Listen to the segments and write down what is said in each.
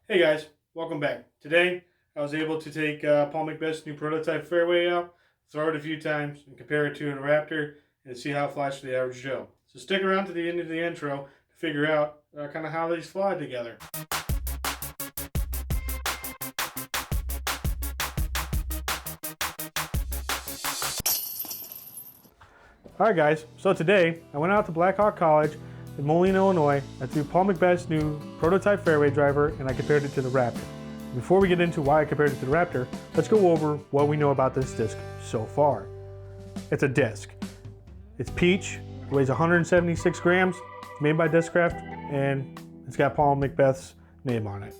Hey guys, welcome back. Today, I was able to take Paul McBeth's new prototype fairway out, throw it a few times, and compare it to a Raptor and see how it flies for the average Joe. So stick around to the end of the intro to figure out kind of how these fly together. Alright guys, so today I went out to Blackhawk College in Moline, Illinois. I threw Paul McBeth's new prototype fairway driver and I compared it to the Raptor. Before we get into why I compared it to the Raptor, let's go over what we know about this disc so far. It's a disc. It's peach, it weighs 176 grams, it's made by Discraft, and it's got Paul McBeth's name on it.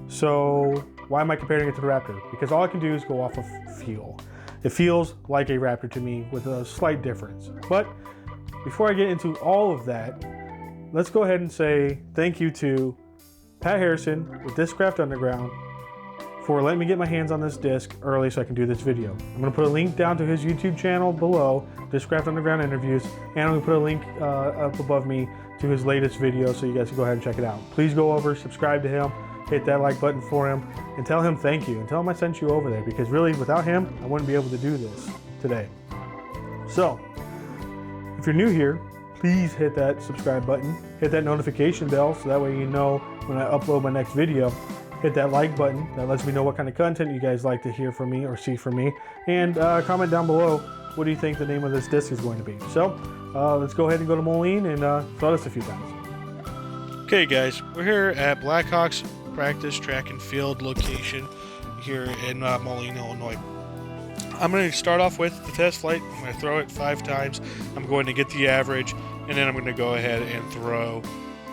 So why am I comparing it to the Raptor? Because all I can do is go off of feel. It feels like a Raptor to me with a slight difference. But before I get into all of that, let's go ahead and say thank you to Pat Harrison with Discraft Underground for letting me get my hands on this disc early so I can do this video. I'm gonna put a link down to his YouTube channel below, Discraft Underground Interviews, and I'm gonna put a link up above me to his latest video so you guys can go ahead and check it out. Please go over, subscribe to him, hit that like button for him, and tell him thank you, and tell him I sent you over there, because really without him, I wouldn't be able to do this today. So, if you're new here, please hit that subscribe button, hit that notification bell so that way you know when I upload my next video. Hit that like button, that lets me know what kind of content you guys like to hear from me or see from me, and comment down below what do you think the name of this disc is going to be. So, let's go ahead and go to Moline and throw this a few times. Okay guys, we're here at Blackhawks practice track and field location here in Moline, Illinois. I'm going to start off with the test flight. I'm going to throw it 5 times. I'm going to get the average, and then I'm going to go ahead and throw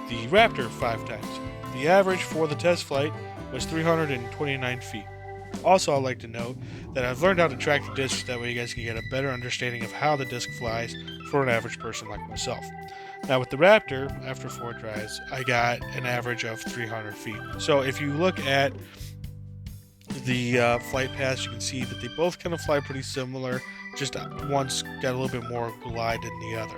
the Raptor 5 times. The average for the test flight was 329 feet. Also, I'd like to note that I've learned how to track the disc, that way you guys can get a better understanding of how the disc flies for an average person like myself. Now with the Raptor, after 4 tries, I got an average of 300 feet. So if you look at the flight paths, you can see that they both kind of fly pretty similar, just one's got a little bit more glide than the other.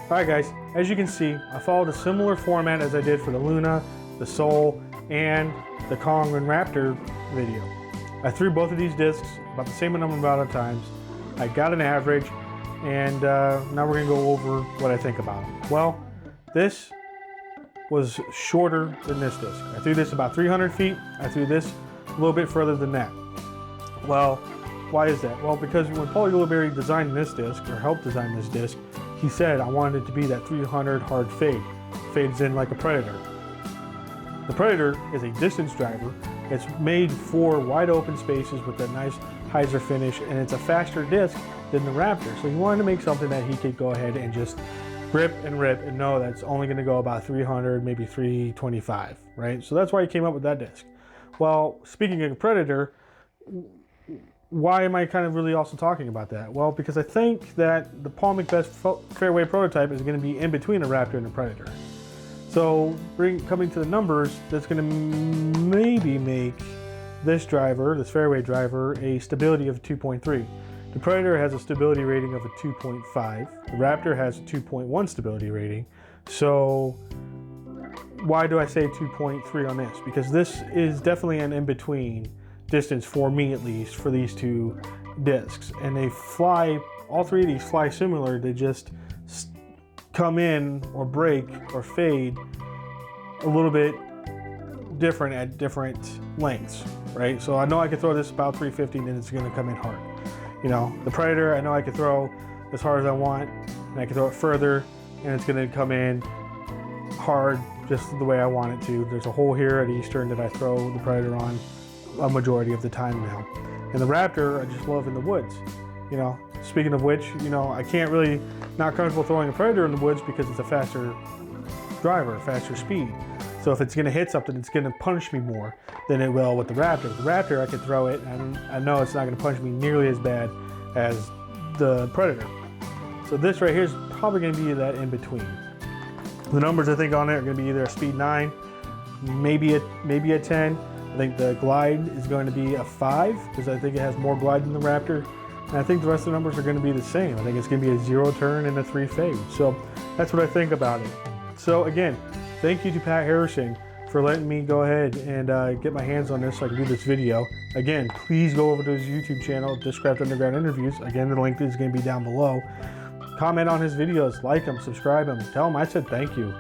Alright guys, as you can see, I followed a similar format as I did for the Luna, the Soul, and the Kong and Raptor video. I threw both of these discs about the same number of times. I got an average, and now we're going to go over what I think about it. Well, this was shorter than this disc. I threw this about 300 feet. I threw this a little bit further than that. Well, why is that? Well, because when Paulie Gilberry designed this disc, or helped design this disc, he said, I wanted it to be that 300 hard fade. Fades in like a Predator. The Predator is a distance driver. It's made for wide open spaces with a nice hyzer finish, and it's a faster disc than the Raptor. So he wanted to make something that he could go ahead and just rip and know that it's only going to go about 300, maybe 325, right? So that's why he came up with that disc. Well, speaking of Predator, why am I kind of really also talking about that? Well, because I think that the Paul McBeth fairway prototype is going to be in between a Raptor and a Predator. So, coming to the numbers, that's going to maybe make this driver, this fairway driver, a stability of 2.3. The Predator has a stability rating of a 2.5. The Raptor has a 2.1 stability rating. So, why do I say 2.3 on this? Because this is definitely an in-between distance for me, at least, for these two discs. And they fly, all 3 of these fly similar. They just come in or break or fade a little bit different at different lengths, right? So I know I can throw this about 350 and it's going to come in hard. You know, the Predator, I know I can throw as hard as I want, and I can throw it further, and it's going to come in hard just the way I want it to. There's a hole here at Eastern that I throw the Predator on a majority of the time now. And the Raptor, I just love in the woods. You know, speaking of which, you know, I can't really, not comfortable throwing a Predator in the woods because it's a faster driver, faster speed. So if it's going to hit something, it's going to punish me more than it will with the Raptor. With the Raptor, I can throw it, and I know it's not going to punish me nearly as bad as the Predator. So this right here is probably going to be that in between. The numbers I think on it are going to be either a speed 9, maybe a 10. I think the glide is going to be a 5 because I think it has more glide than the Raptor. And I think the rest of the numbers are going to be the same. I think it's going to be a 0 turn and a 3 fade. So that's what I think about it. So again, thank you to Pat Harrison for letting me go ahead and get my hands on this so I can do this video. Again, please go over to his YouTube channel, Discraft Underground Interviews. Again, the link is going to be down below. Comment on his videos, like him, subscribe him, tell him I said thank you.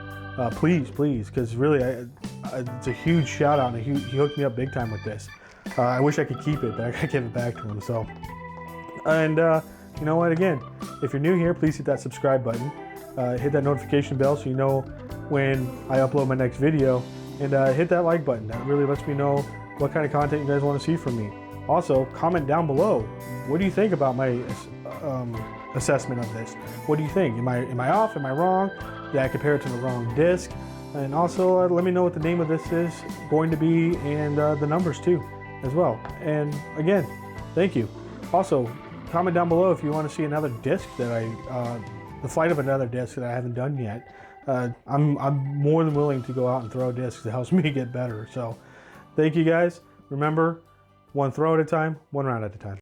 Please, because really, it's a huge shout out, and he hooked me up big time with this. I wish I could keep it, but I gotta give it back to him. So, and you know what? Again, if you're new here, please hit that subscribe button, hit that notification bell so you know when I upload my next video, and hit that like button. That really lets me know what kind of content you guys want to see from me. Also, comment down below. What do you think about my assessment of this? What do you think? Am I off? Am I wrong? Did I compare it to the wrong disc? And also let me know what the name of this is going to be, and the numbers too as well. And again, thank you. Also, comment down below if you want to see another disc that the flight of another disc that I haven't done yet. I'm more than willing to go out and throw discs. It helps me get better. So thank you guys. Remember, one throw at a time, one round at a time.